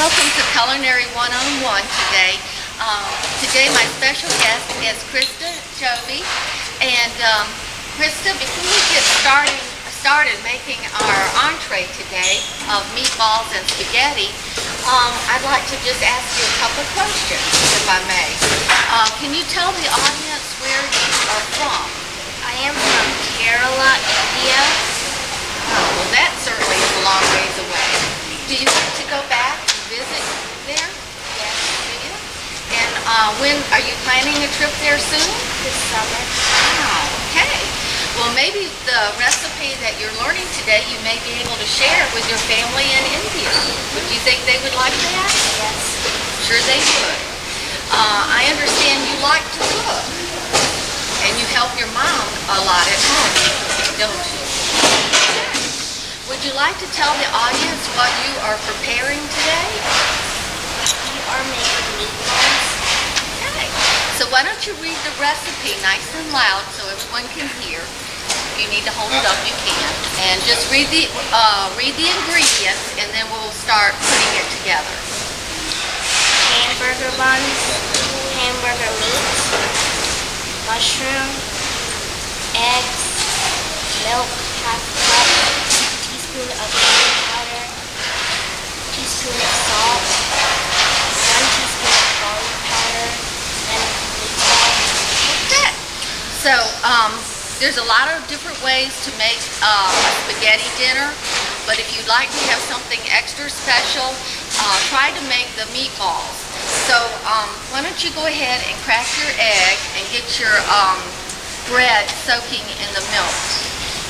welcome to Culinary One-on-One today. Today my special guest is Krista Joby. And Krista, before we get started making our entree today of meatballs and spaghetti, I'd like to just ask you a couple of questions, if I may. Can you tell the audience where you are from? I am from Kerala, India. Oh, well, that certainly is a long ways away. Do you like to go back and visit there? Yes. Do you? And when are you planning a trip there soon? This summer. Wow, okay. Well, maybe the recipe that you're learning today you may be able to share with your family in India. Would you think they would like that? Yes. Sure they would. I understand you like to cook. And you help your mom a lot at home, don't you? Would you like to tell the audience what you are preparing today? We are making meatballs. Okay. So why don't you read the recipe nice and loud so everyone can hear. If you need to hold it up, you can. And just read the ingredients, and then we'll start putting it together. Hamburger buns, hamburger meat, mushroom, eggs, milk, half cup, teaspoon of baking powder, teaspoon of salt, 1 teaspoon of garlic powder, and meatballs. Okay. So there's a lot of different ways to make a spaghetti dinner, but if you'd like to have something extra special, try to make the meatballs. So why don't you go ahead and crack your egg and get your bread soaking in the milk.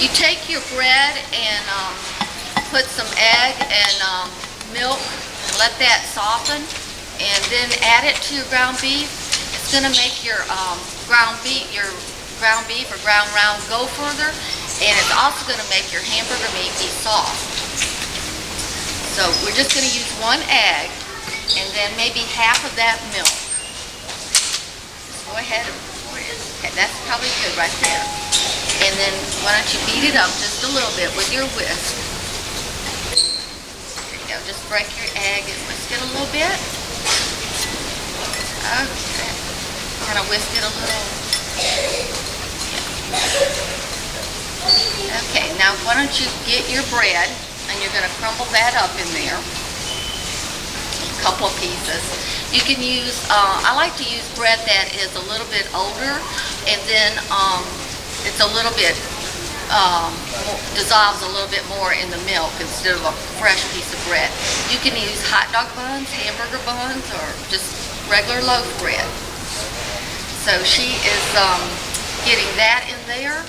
You take your bread and put some egg and milk and let that soften, and then add it to your ground beef. It's going to make your ground beef or ground round go further, and it's also going to make your hamburger meat be soft. So we're just going to use 1 egg and then maybe half of that milk. Just go ahead and pour it in. Okay, that's probably good right there. And then why don't you beat it up just a little bit with your whisk. There you go. Just break your egg and whisk it a little bit. Okay. Kind of whisk it a little. Okay, now why don't you get your bread, and you're going to crumble that up in there. A couple of pieces. You can use, I like to use bread that is a little bit older, and then it's a little bit, dissolves a little bit more in the milk instead of a fresh piece of bread. You can use hot dog buns, hamburger buns, or just regular loaf bread. So she is getting that in there.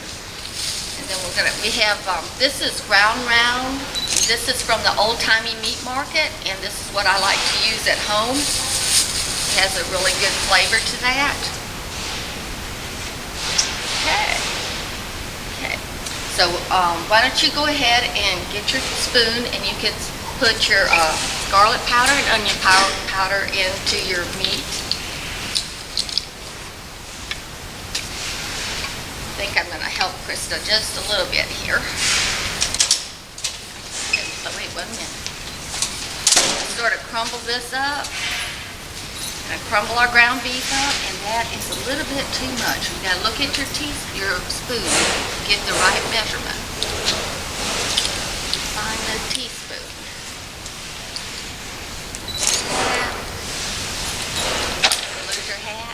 And then we have, this is ground round. This is from the old-timey meat market, and this is what I like to use at home. It has a really good flavor to that. Okay. So why don't you go ahead and get your spoon, and you can put your garlic powder and onion powder into your meat. I think I'm going to help Krista just a little bit here. Okay, so wait 1 minute. Sort of crumble this up. And crumble our ground beef up, and that is a little bit too much. You got to look at your spoon, get the right measurement. Find the teaspoon. Lose your hat.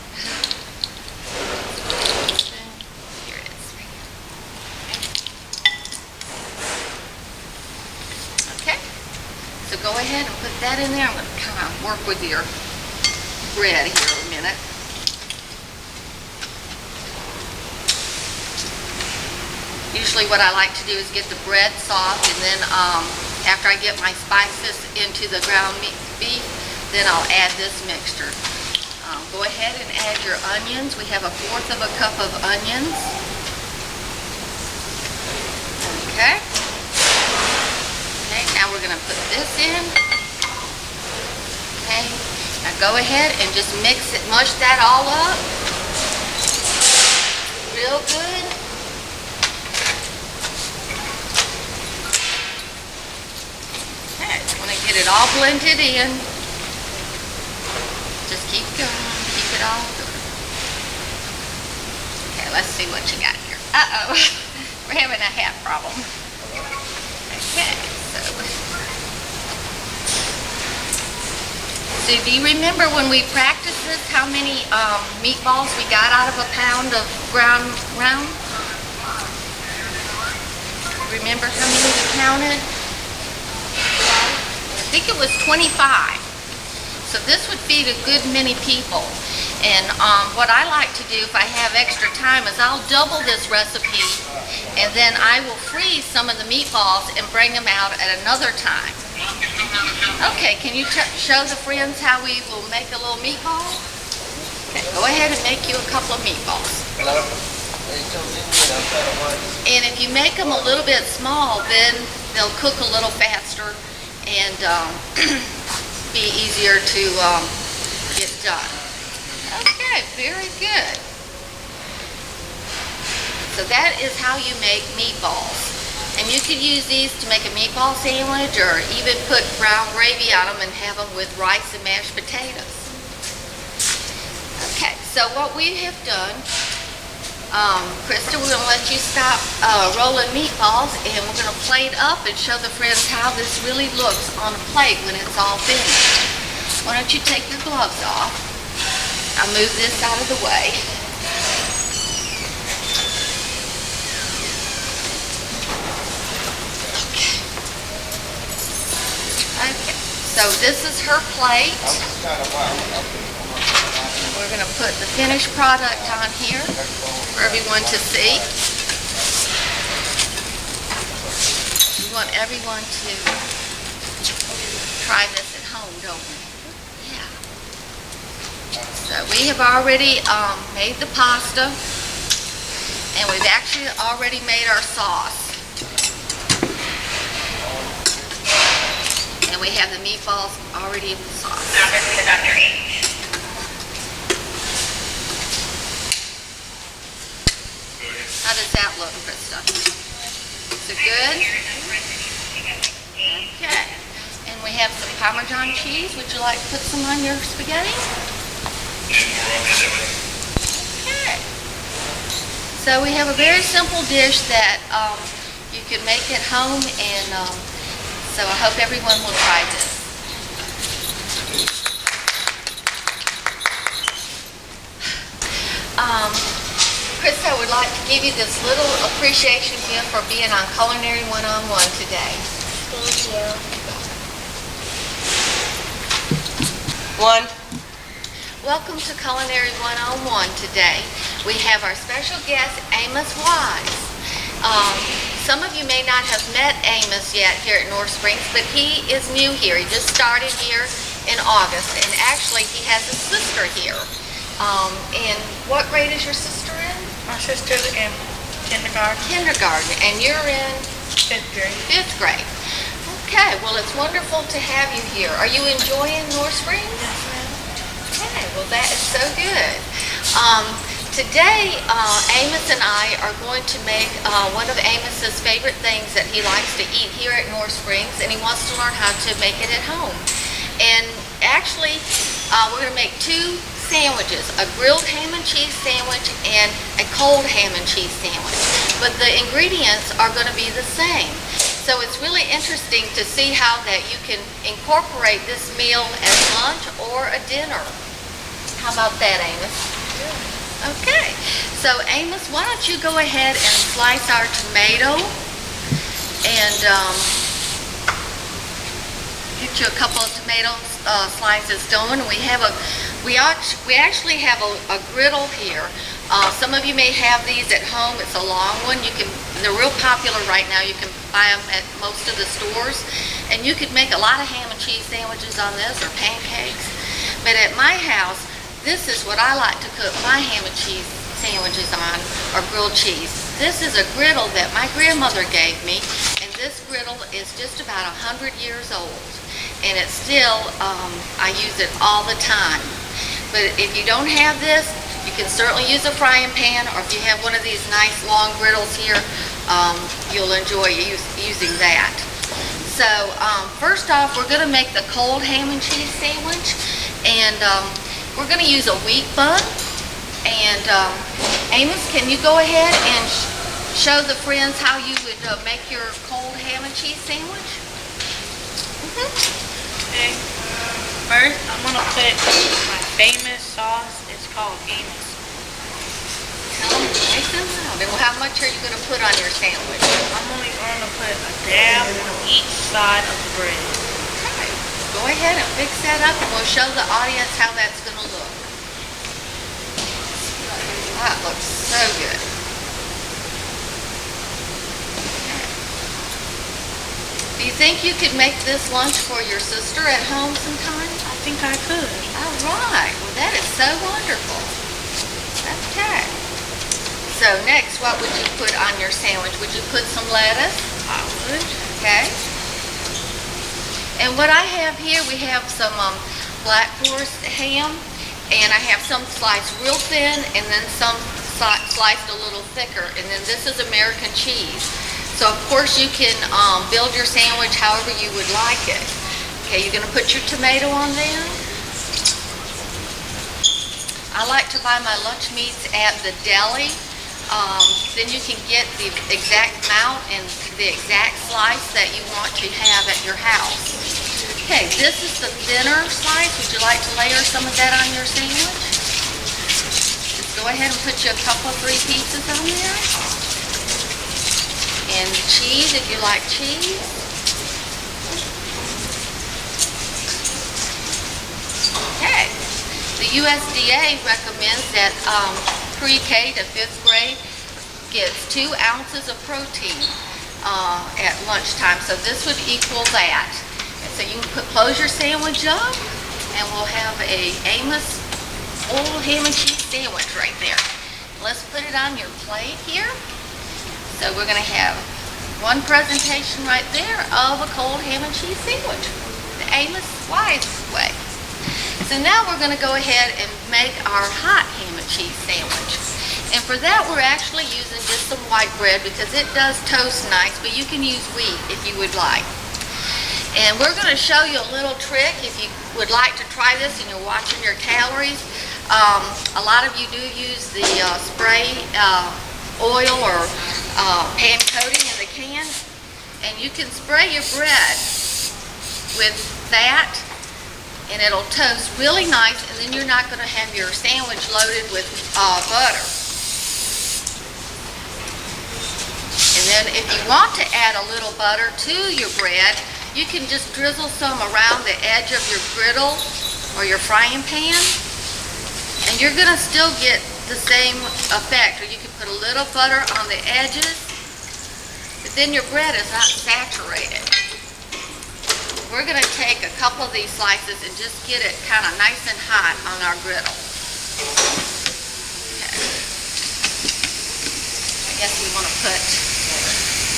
So go ahead and put that in there. I'm going to kind of work with your bread here a minute. Usually what I like to do is get the bread soft, and then after I get my spices into the ground beef, then I'll add this mixture. Go ahead and add your onions. We have 1/4 cup of onions. Okay. Now we're going to put this in. Okay. Now go ahead and just mix it, mush that all up. Real good. Okay. Want to get it all blended in. Keep going. Keep it all going. Okay, let's see what you got here. Uh-oh. We're having a hat problem. Okay, so do you remember when we practiced this, how many meatballs we got out of a pound of ground round? Remember how many we counted? I think it was 25. So this would feed a good many people. And what I like to do if I have extra time is I'll double this recipe, and then I will freeze some of the meatballs and bring them out at another time. Okay, can you show the friends how we will make a little meatball? Okay, go ahead and make you a couple of meatballs. And if you make them a little bit small, then they'll cook a little faster and be easier to get done. Okay, very good. So that is how you make meatballs. And you could use these to make a meatball sandwich or even put brown gravy on them and have them with rice and mashed potatoes. Okay, so what we have done, Krista, we're going to let you stop rolling meatballs, and we're going to plate up and show the friends how this really looks on a plate when it's all finished. Why don't you take your gloves off? I'll move this out of the way. Okay, so this is her plate. We're going to put the finished product on here for everyone to see. We want everyone to try this at home, don't we? Yeah. So we have already made the pasta, and we've actually already made our sauce. And we have the meatballs already in the sauce. How does that look, Krista? Is it good? Okay. And we have some Parmesan cheese. Would you like to put some on your spaghetti? Okay. So we have a very simple dish that you can make at home, and so I hope everyone will try this. Krista would like to give you this little appreciation gift for being on Culinary One-on-One today. Thank you. One. Welcome to Culinary One-on-One today. We have our special guest, Amos Wise. Some of you may not have met Amos yet here at North Springs, but he is new here. He just started here in August, and actually he has a sister here. And what grade is your sister in? My sister's in kindergarten. Kindergarten, and you're in? 5th grade. 5th grade. Okay, well, it's wonderful to have you here. Are you enjoying North Springs? Yes, ma'am. Okay, well, that is so good. Today, Amos and I are going to make one of Amos's favorite things that he likes to eat here at North Springs, and he wants to learn how to make it at home. And actually, we're going to make two sandwiches, a grilled ham and cheese sandwich and a cold ham and cheese sandwich. But the ingredients are going to be the same. So it's really interesting to see how that you can incorporate this meal as lunch or a dinner. How about that, Amos? Okay, so Amos, why don't you go ahead and slice our tomato and get you a couple of tomato slices done. We actually have a griddle here. Some of you may have these at home. It's a long one. They're real popular right now. You can buy them at most of the stores, and you could make a lot of ham and cheese sandwiches on this or pancakes. But at my house, this is what I like to cook my ham and cheese sandwiches on, or grilled cheese. This is a griddle that my grandmother gave me, and this griddle is just about 100 years old. And it's still, I use it all the time. But if you don't have this, you can certainly use a frying pan, or if you have one of these nice long griddles here, you'll enjoy using that. So first off, we're going to make the cold ham and cheese sandwich. And We're gonna use a wheat bun. And Amos, can you go ahead and show the friends how you would make your cold ham and cheese sandwich? Okay. First, I'm gonna put my famous sauce. It's called Amos. Tell them nice and loud. And how much are you gonna put on your sandwich? I'm only gonna put a dab on each side of the bread. Okay. Go ahead and fix that up, and we'll show the audience how that's gonna look. That looks so good. Do you think you could make this lunch for your sister at home sometime? I think I could. All right. Well, that is so wonderful. Okay. So next, what would you put on your sandwich? Would you put some lettuce? I would. Okay. And what I have here, we have some Black Forest ham. And I have some sliced real thin and then some sliced a little thicker. And then this is American cheese. So of course you can build your sandwich however you would like it. Okay, you're gonna put your tomato on there. I like to buy my lunch meats at the deli. Then you can get the exact amount and the exact slice that you want to have at your house. Okay, this is the thinner slice. Would you like to layer some of that on your sandwich? Just go ahead and put you a couple, 3 pieces on there. And cheese, if you like cheese. Okay. The USDA recommends that pre-K to 5th grade gets 2 ounces of protein at lunchtime. So this would equal that. So you can close your sandwich up, and we'll have a Amos old ham and cheese sandwich right there. Let's put it on your plate here. So we're going to have one presentation right there of a cold ham and cheese sandwich, the Amos Wise way. So now we're going to go ahead and make our hot ham and cheese sandwich. And for that, we're actually using just some white bread because it does toast nice, but you can use wheat if you would like. And we're going to show you a little trick if you would like to try this and you're watching your calories. A lot of you do use the spray oil or pan coating in the can. And you can spray your bread with that and it'll toast really nice, and then you're not going to have your sandwich loaded with butter. And then if you want to add a little butter to your bread, you can just drizzle some around the edge of your griddle or your frying pan, and you're gonna still get the same effect. Or you can put a little butter on the edges, but then your bread is not saturated. We're gonna take a couple of these slices and just get it kind of nice and hot on our griddle. Okay. I guess we want to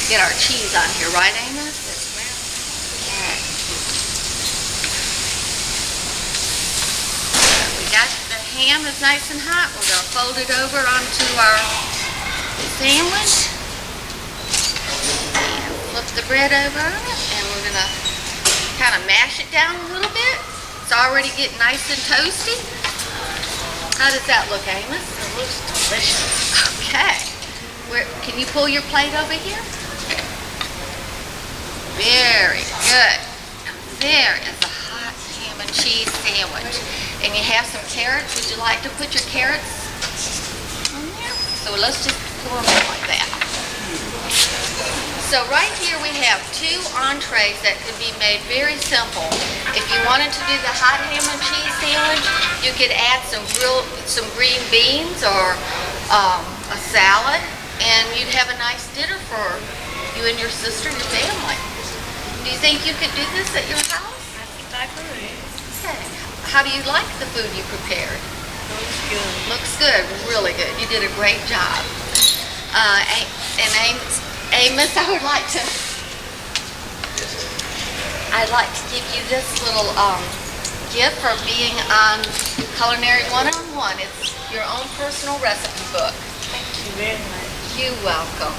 get our cheese on here, right, Amos? Got the ham is nice and hot. We're going to fold it over onto our sandwich and flip the bread over on it, and we're going to kind of mash it down a little bit. It's already getting nice and toasty. How does that look, Amos? It looks delicious. Okay. Can you pull your plate over here? Very good. There is a hot ham and cheese sandwich. And you have some carrots. Would you like to put your carrots on there? So let's just pour them in like that. So right here we have 2 entrees that can be made very simple. If you wanted to do the hot ham and cheese sandwich, you could add some green beans or a salad, and you'd have a nice dinner for you and your sister and your family. Do you think you could do this at your house? I think I could. Okay. How do you like the food you prepared? Looks good. Looks good, really good. You did a great job. And Amos, I'd like to give you this little gift for being on Culinary 101. It's your own personal recipe book. Thank you very much. You're welcome.